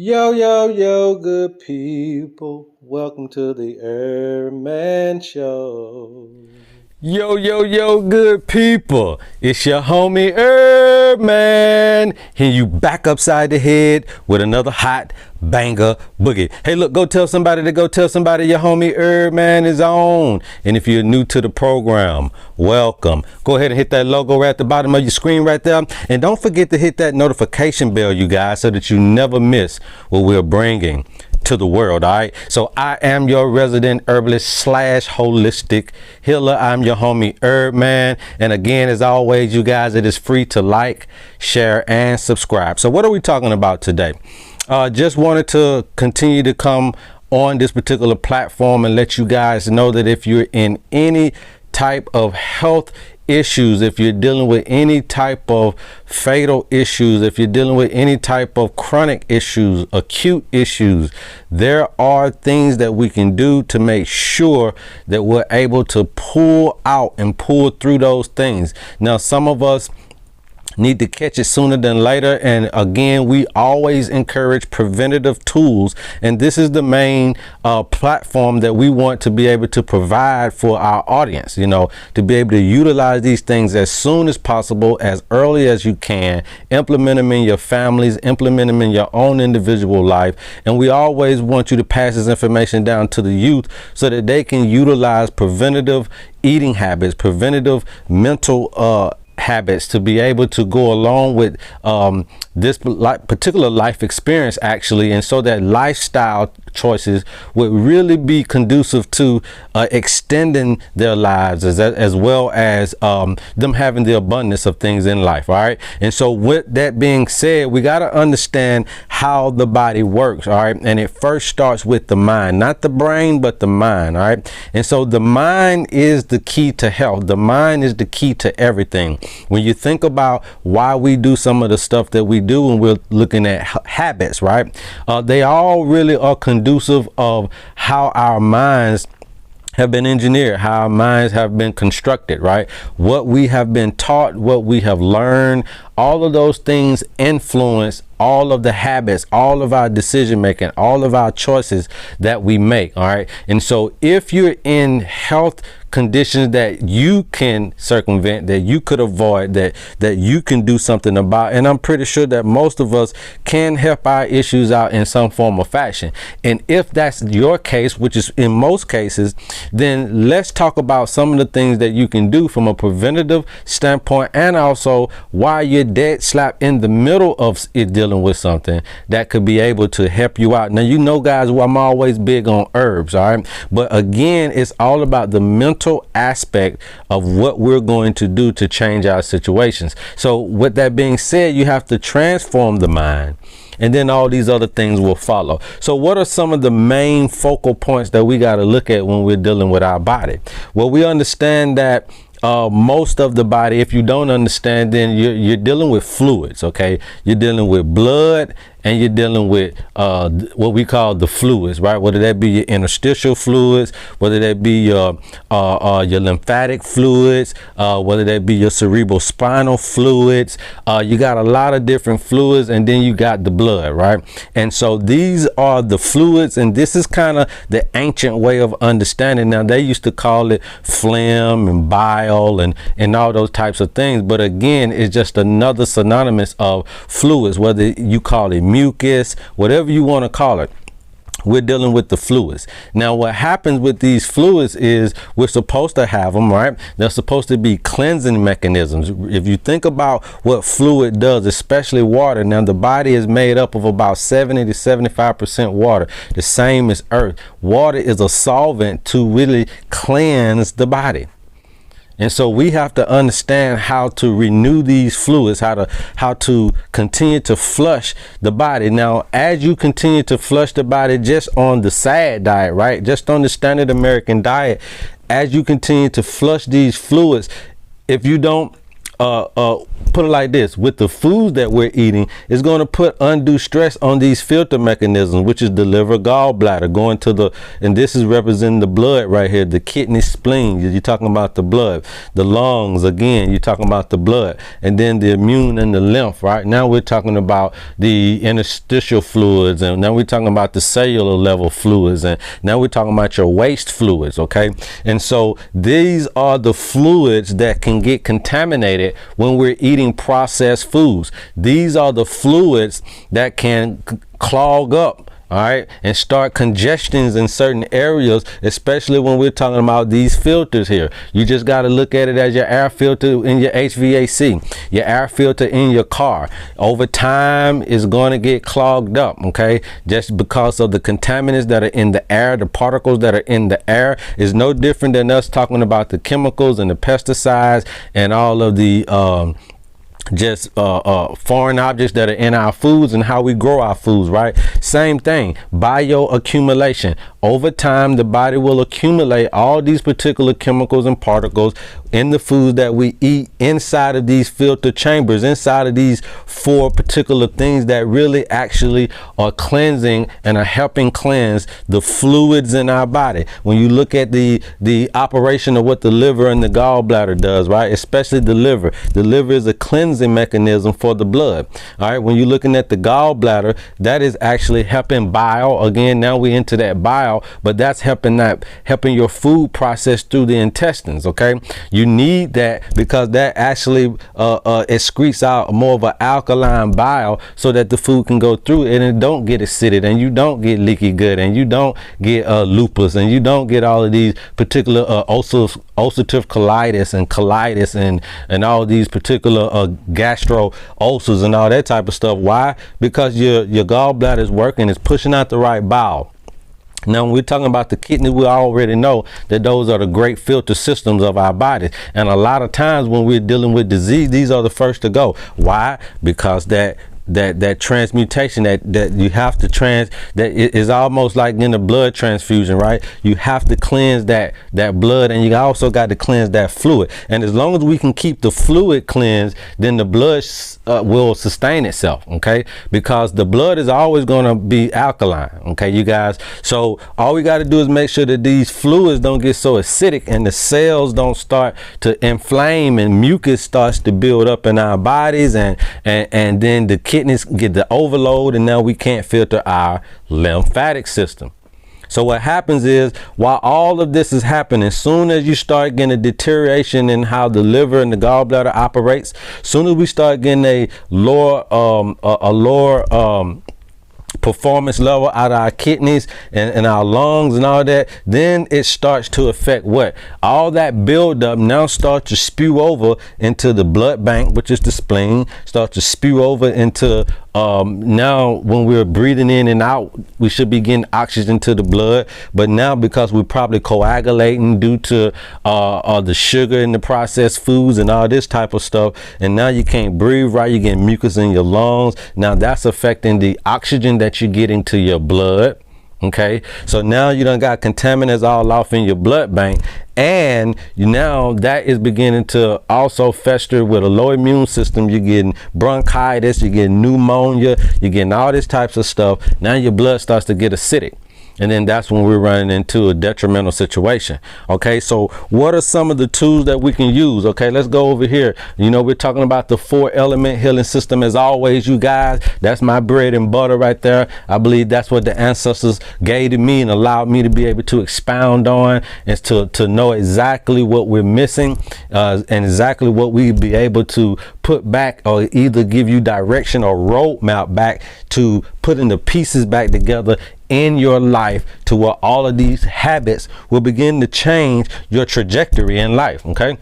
Yo, yo, yo, good people. Welcome to the HerbMan Show. Yo, yo, yo, good people. It's your homie HerbMan. Here you back upside the head with another hot banger boogie. Hey, look, go tell somebody your homie HerbMan is on. And if you're new to the program, welcome. Go ahead and hit that logo right at the bottom of your screen right there. And don't forget to hit that notification bell, you guys, so that you never miss what we're bringing to the world. All right, so I am your resident herbalist slash holistic healer. I'm your homie HerbMan, and again, as always, you guys, it is free to like, share, and subscribe. So what are we talking about today? Just wanted to continue to come on this particular platform and let you guys know that if you're in any type of health issues, if you're dealing with any type of fatal issues, if you're dealing with any type of chronic issues, acute issues, there are things that we can do to make sure that we're able to pull out and pull through those things. Now, some of us need to catch it sooner than later, and again, we always encourage preventative tools, and this is the main platform that we want to be able to provide for our audience, you know, to be able to utilize these things as soon as possible, as early as you can, implement them in your families, implement them in your own individual life, and we always want you to pass this information down to the youth so that they can utilize preventative eating habits, preventative mental habits to be able to go along with this particular life experience, actually, and so that lifestyle choices would really be conducive to extending their lives as well as them having the abundance of things in life. All right, and so with that being said, we got to understand how the body works. All right, and it first starts with the mind, not the brain, but the mind. All right, and so the mind is the key to health. The mind is the key to everything. When you think about why we do some of the stuff that we do when we're looking at habits, right? They all really are conducive of how our minds have been engineered, how our minds have been constructed, right? What we have been taught, what we have learned, all of those things influence all of the habits, all of our decision making, all of our choices that we make. All right, and so if you're in health conditions that you can circumvent, that you could avoid, that you can do something about, and I'm pretty sure that most of us can help our issues out in some form or fashion. And if that's your case, which is in most cases, then let's talk about some of the things that you can do from a preventative standpoint, and also why you're dead slap in the middle of it dealing with something that could be able to help you out. Now, you know, guys, I'm always big on herbs, all right, but again, it's all about the mental aspect of what we're going to do to change our situations. So with that being said, you have to transform the mind, and then all these other things will follow. So what are some of the main focal points that we got to look at when we're dealing with our body? Well, we understand that most of the body, if you don't understand, then you're dealing with fluids. Okay, you're dealing with blood, and you're dealing with what we call the fluids, right? Whether that be your interstitial fluids, whether that be your lymphatic fluids, whether that be your cerebral spinal fluids. You got a lot of different fluids, and then you got the blood, right? And so these are the fluids, and this is kind of the ancient way of understanding. Now, they used to call it phlegm and bile and all those types of things, but again, it's just another synonymous of fluids, whether you call it mucus, whatever you want to call it. We're dealing with the fluids. Now, what happens with these fluids is we're supposed to have them, right? They're supposed to be cleansing mechanisms. If you think about what fluid does, especially water, now the body is made up of about 70 to 75% water, the same as earth. Water is a solvent to really cleanse the body. And so we have to understand how to renew these fluids, how to continue to flush the body. Now, as you continue to flush the body just on the SAD diet, right? Just on the standard American diet, as you continue to flush these fluids, if you don't put it like this, with the foods that we're eating, it's going to put undue stress on these filter mechanisms, which is the liver, gallbladder, going to the, and this is representing the blood right here, the kidney, spleen, you're talking about the blood, the lungs, again, you're talking about the blood, and then the immune and the lymph. Right now we're talking about the interstitial fluids, and now we're talking about the cellular level fluids, and now we're talking about your waste fluids. Okay, and so these are the fluids that can get contaminated when we're eating processed foods. These are the fluids that can clog up, all right, and start congestions in certain areas, especially when we're talking about these filters here. You just got to look at it as your air filter in your HVAC, your air filter in your car. Over time, is going to get clogged up, okay, just because of the contaminants that are in the air, the particles that are in the air. Is no different than us talking about the chemicals and the pesticides and all of the foreign objects that are in our foods and how we grow our foods, right? Same thing, bioaccumulation. Over time, the body will accumulate all these particular chemicals and particles in the foods that we eat inside of these filter chambers, inside of these four particular things that really actually are cleansing and are helping cleanse the fluids in our body. When you look at the operation of what the liver and the gallbladder does, right? Especially the liver is a cleansing mechanism for the blood. All right, when you're looking at the gallbladder, that is actually helping bile. Again, now we into that bile, but that's helping your food process through the intestines. Okay, you need that because that actually excretes out more of an alkaline bile so that the food can go through it and it don't get acidic, and you don't get leaky gut, and you don't get lupus, and you don't get all of these particular ulcerative colitis and all these particular gastro ulcers and all that type of stuff. Why? Because your gallbladder is working, it's pushing out the right bile. Now, when we're talking about the kidney, we already know that those are the great filter systems of our bodies. And a lot of times when we're dealing with disease, these are the first to go. Why? Because that transmutation that you have to that is almost like in a blood transfusion, right? You have to cleanse that blood, and you also got to cleanse that fluid. And as long as we can keep the fluid cleansed, then the blood will sustain itself, okay? Because the blood is always going to be alkaline, okay, you guys? So all we got to do is make sure that these fluids don't get so acidic and the cells don't start to inflame and mucus starts to build up in our bodies, and then the kidneys get the overload, and now we can't filter our lymphatic system. So what happens is, while all of this is happening, as soon as you start getting a deterioration in how the liver and the gallbladder operates, as soon as we start getting a lower performance level out of our kidneys and our lungs and all that, then it starts to affect what? All that buildup now starts to spew over into the blood bank, which is the spleen, starts to spew over into now when we're breathing in and out, we should be getting oxygen to the blood. But now, because we're probably coagulating due to the sugar in the processed foods and all this type of stuff, and now you can't breathe right, you're getting mucus in your lungs. Now that's affecting the oxygen that you're getting to your blood. Okay, so now you done got contaminants all off in your blood bank, and now that is beginning to also fester with a low immune system. You're getting bronchitis, you're getting pneumonia, you're getting all these types of stuff. Now your blood starts to get acidic. And then that's when we're running into a detrimental situation. Okay, so what are some of the tools that we can use? Okay, let's go over here. You know, we're talking about the 4-element healing system. As always, you guys, that's my bread and butter right there. I believe that's what the ancestors gave to me and allowed me to be able to expound on, is to know exactly what we're missing and exactly what we'd be able to put back, or either give you direction or roadmap back to putting the pieces back together in your life, to where all of these habits will begin to change your trajectory in life. Okay,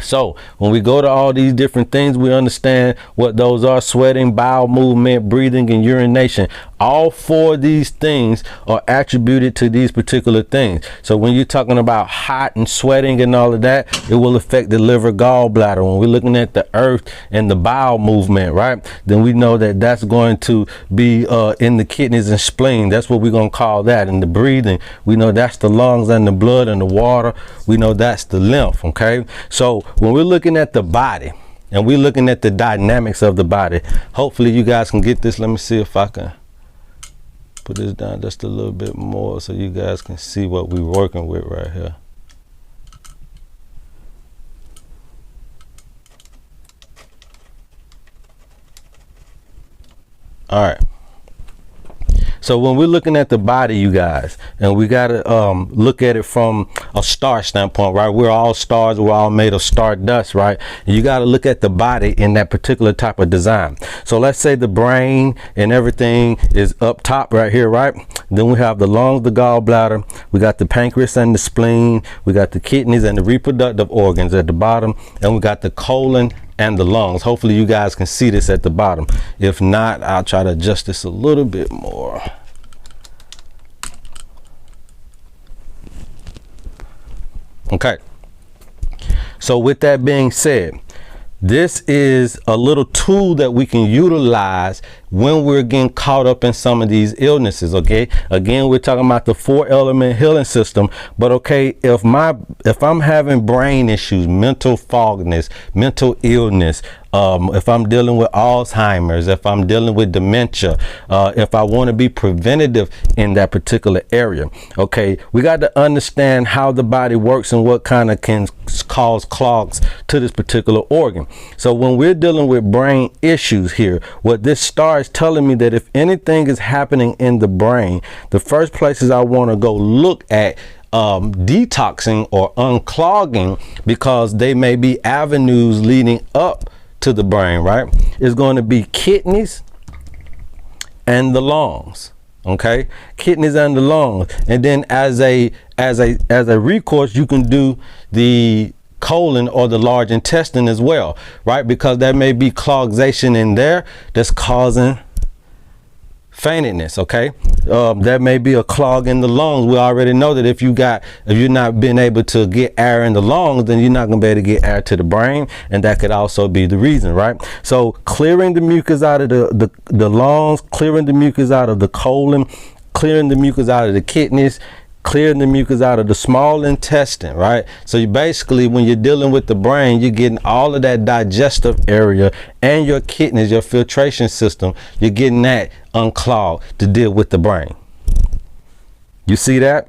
so when we go to all these different things, we understand what those are: sweating, bowel movement, breathing, and urination. All 4 of these things are attributed to these particular things. So when you're talking about hot and sweating and all of that, it will affect the liver, gallbladder. When we're looking at the earth and the bowel movement, right, then we know that that's going to be in the kidneys and spleen. That's what we're going to call that. And the breathing, we know that's the lungs and the blood and the water. We know that's the lymph. Okay, so when we're looking at the body, and we're looking at the dynamics of the body. Hopefully you guys can get this. Let me see if I can put this down just a little bit more so you guys can see what we're working with right here. All right. So when we're looking at the body, you guys, and we got to look at it from a star standpoint, right? We're all stars. We're all made of star dust, right? And you got to look at the body in that particular type of design. So let's say the brain and everything is up top right here, right? Then we have the lungs, the gallbladder. We got the pancreas and the spleen. We got the kidneys and the reproductive organs at the bottom. And we got the colon and the lungs. Hopefully you guys can see this at the bottom. If not, I'll try to adjust this a little bit more. Okay. So with that being said, this is a little tool that we can utilize when we're getting caught up in some of these illnesses. Okay, again, we're talking about the 4-element healing system. But okay, if I'm having brain issues, mental fogness, mental illness, if I'm dealing with Alzheimer's, if I'm dealing with dementia, if I want to be preventative in that particular area, okay, we got to understand how the body works and what kind of can cause clogs to this particular organ. So when we're dealing with brain issues here, what this star is telling me that if anything is happening in the brain, the first places I want to go look at detoxing or unclogging, because they may be avenues leading up to the brain, right? Is going to be kidneys and the lungs. Okay, kidneys and the lungs, and then as a recourse, you can do the colon or the large intestine as well, right? Because there may be clogation in there that's causing faintedness. Okay, there may be a clog in the lungs. We already know that if you're not being able to get air in the lungs, then you're not going to be able to get air to the brain, and that could also be the reason, right? So clearing the mucus out of the lungs, clearing the mucus out of the colon, clearing the mucus out of the kidneys, clearing the mucus out of the small intestine, right? So you basically, when you're dealing with the brain, you're getting all of that digestive area and your kidneys, your filtration system, you're getting that unclogged to deal with the brain. You see that?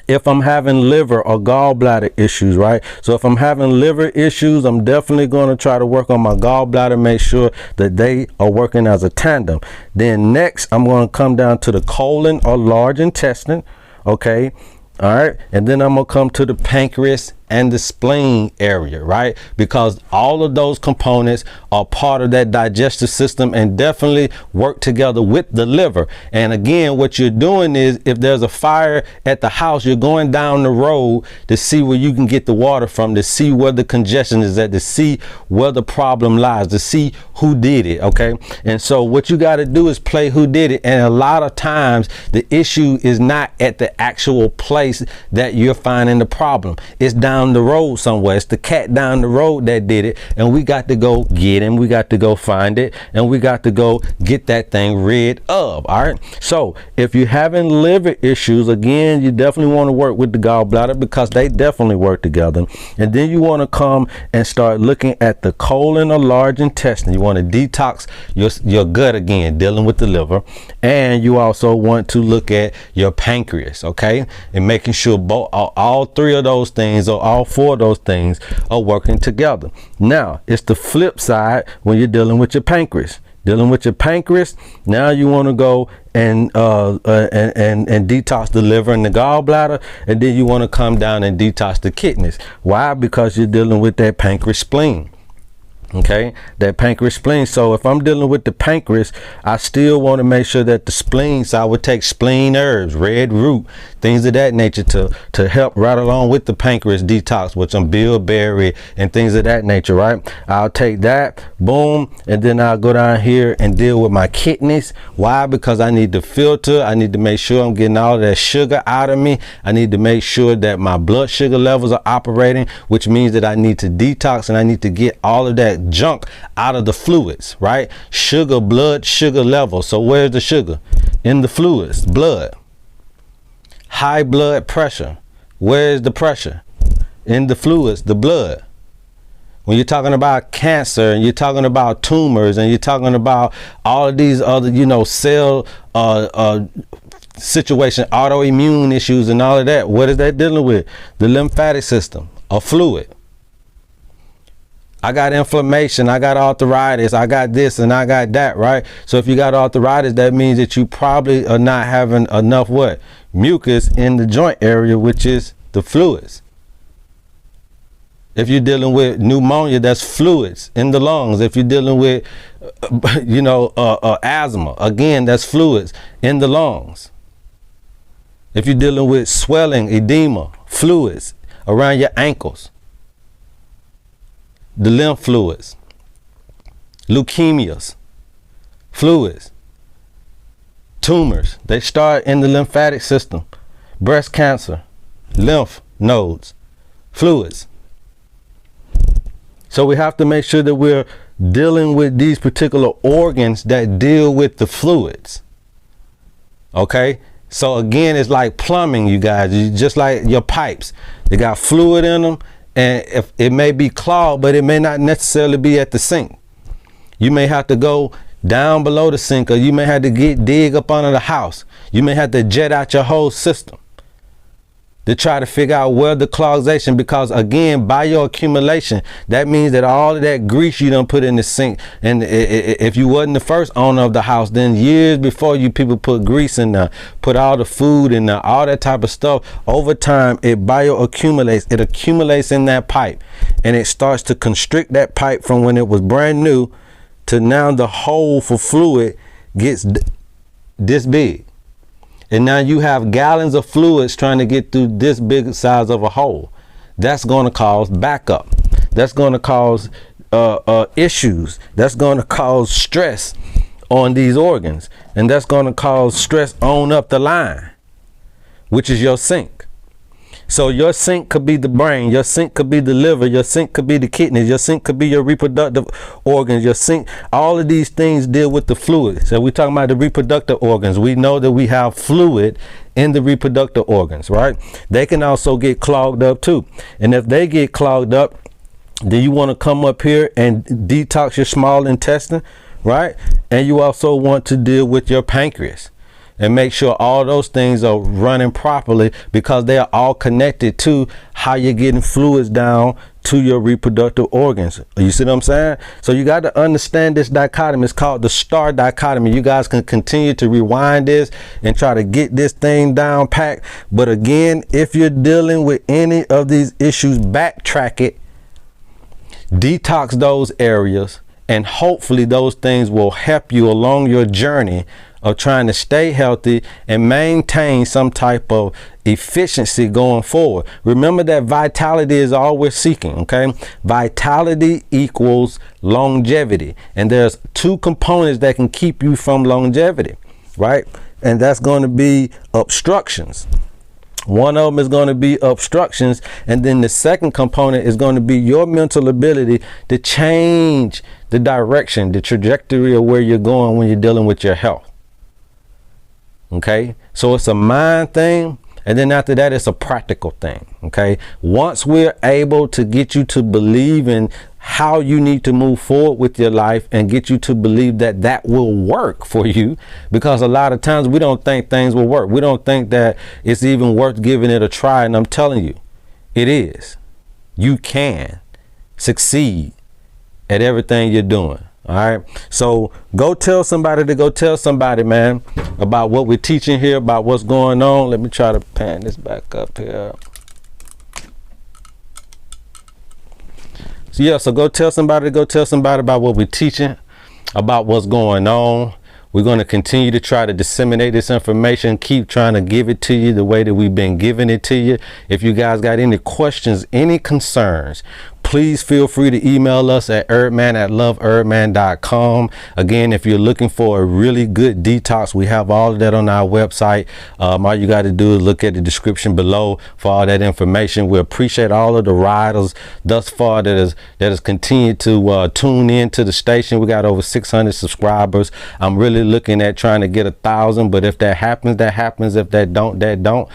If I'm having liver or gallbladder issues, right? So if I'm having liver issues, I'm definitely going to try to work on my gallbladder, make sure that they are working as a tandem. Then next, I'm going to come down to the colon or large intestine. Okay, all right, and then I'm gonna come to the pancreas and the spleen area, right? Because all of those components are part of that digestive system and definitely work together with the liver. And again, what you're doing is, if there's a fire at the house, you're going down the road to see where you can get the water from, to see where the congestion is at, to see where the problem lies, to see who did it. Okay, and so what you got to do is play who did it. And a lot of times the issue is not at the actual place that you're finding the problem. It's down the road somewhere. It's the cat down the road that did it, and we got to go get him. We got to go find it, and we got to go get that thing rid of. All right, so if you're having liver issues, again, you definitely want to work with the gallbladder, because they definitely work together. And then you want to come and start looking at the colon or large intestine. You want to detox your gut, again, dealing with the liver. And you also want to look at your pancreas, okay, and making sure all three of those things, or all four of those things, are working together. Now it's the flip side when you're dealing with your pancreas. Dealing with your pancreas, now you want to go and detox the liver and the gallbladder, and then you want to come down and detox the kidneys. Why? Because you're dealing with that pancreas spleen. Okay, that pancreas spleen. So if I'm dealing with the pancreas, I still want to make sure that the spleen, so I would take spleen herbs, red root, things of that nature to help right along with the pancreas detox, with some bilberry and things of that nature, right? I'll take that, boom, and then I'll go down here and deal with my kidneys. Why? Because I need to filter. I need to make sure I'm getting all of that sugar out of me. I need to make sure that my blood sugar levels are operating, which means that I need to detox, and I need to get all of that junk out of the fluids, right? Sugar, blood sugar level. So where's the sugar? In the fluids, blood. High blood pressure. Where's the pressure? In the fluids, the blood. When you're talking about cancer and you're talking about tumors and you're talking about all of these other, cell situation, autoimmune issues and all of that, what is that dealing with? The lymphatic system, a fluid. I got inflammation, I got arthritis, I got this and I got that, right? So if you got arthritis, that means that you probably are not having enough what? Mucus in the joint area, which is the fluids. If you're dealing with pneumonia, that's fluids in the lungs. If you're dealing with, asthma, again, that's fluids in the lungs. If you're dealing with swelling, edema, fluids around your ankles, the lymph fluids, leukemias, fluids, tumors, they start in the lymphatic system, breast cancer, lymph nodes, fluids. So we have to make sure that we're dealing with these particular organs that deal with the fluids. Okay? So again, it's like plumbing, you guys. Just like your pipes, they got fluid in them, and if it may be clogged, but it may not necessarily be at the sink. You may have to go down below the sink, or you may have to dig up under the house. You may have to jet out your whole system to try to figure out where the cloggation, because again, by your accumulation, that means that all of that grease you done put in the sink, and if you wasn't the first owner of the house, then years before you people put grease in there, put all the food in there, all that type of stuff, over time it bioaccumulates, it accumulates in that pipe, and it starts to constrict that pipe from when it was brand new to now the hole for fluid gets this big. And now you have gallons of fluids trying to get through this big size of a hole. That's going to cause backup. That's going to cause issues. That's going to cause stress on these organs. And that's going to cause stress on up the line, which is your sink. So your sink could be the brain, your sink could be the liver, your sink could be the kidneys, your sink could be your reproductive organs, your sink, all of these things deal with the fluid. So we're talking about the reproductive organs. We know that we have fluid in the reproductive organs, right? They can also get clogged up too. And if they get clogged up, then you want to come up here and detox your small intestine, right? And you also want to deal with your pancreas and make sure all those things are running properly, because they are all connected to how you're getting fluids down to your reproductive organs. You see what I'm saying? So you got to understand this dichotomy. It's called the star dichotomy. You guys can continue to rewind this and try to get this thing down packed. But again, if you're dealing with any of these issues, backtrack it, detox those areas, and hopefully those things will help you along your journey of trying to stay healthy and maintain some type of efficiency going forward. Remember that vitality is all we're seeking, okay? Vitality equals longevity. And there's two components that can keep you from longevity, right? And that's going to be obstructions. One of them is going to be obstructions, and then the second component is going to be your mental ability to change the direction, the trajectory of where you're going when you're dealing with your health. Okay, so it's a mind thing, and then after that it's a practical thing. Okay, once we're able to get you to believe in how you need to move forward with your life and get you to believe that that will work for you, because a lot of times we don't think things will work. We don't think that it's even worth giving it a try, and I'm telling you, it is. You can succeed at everything you're doing. All right, so go tell somebody to go tell somebody, man, about what we're teaching here, about what's going on. Let me try to pan this back up here. So yeah, so go tell somebody to go tell somebody about what we're teaching, about what's going on. We're going to continue to try to disseminate this information, keep trying to give it to you the way that we've been giving it to you. If you guys got any questions, any concerns, please feel free to email us at HerbMan@loveHerbMan.com. Again, if you're looking for a really good detox, we have all of that on our website. All you got to do is look at the description below for all that information. We appreciate all of the riders thus far that has continued to tune in to the station. We got over 600 subscribers. I'm really looking at trying to get 1,000, but if that happens, that happens. If that don't, that don't.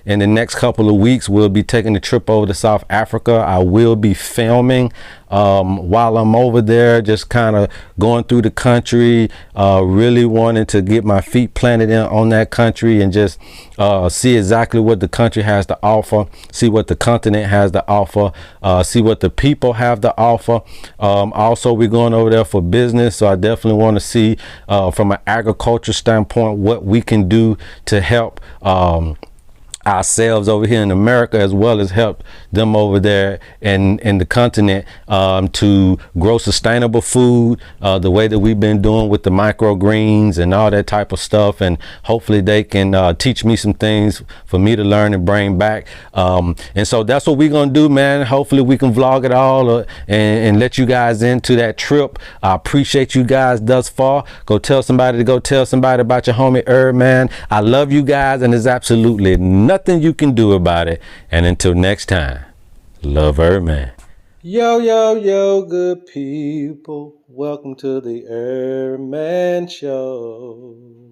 In the next couple of weeks, we'll be taking a trip over to South Africa. I will will be filming while I'm over there, just kind of going through the country, really wanting to get my feet planted on that country and just see exactly what the country has to offer, see what the continent has to offer, see what the people have to offer. Also, we're going over there for business, so I definitely want to see from an agriculture standpoint what we can do to help ourselves over here in America, as well as help them over there in the continent to grow sustainable food the way that we've been doing with the microgreens and all that type of stuff. And hopefully they can teach me some things for me to learn and bring back. And so that's what we're gonna do, man. Hopefully we can vlog it all and let you guys into that trip. I appreciate you guys thus far. Go tell somebody about your homie HerbMan. I love you guys, and there's absolutely nothing you can do about it. And until next time, love HerbMan. Yo, yo, yo, good people. Welcome to the HerbMan Show.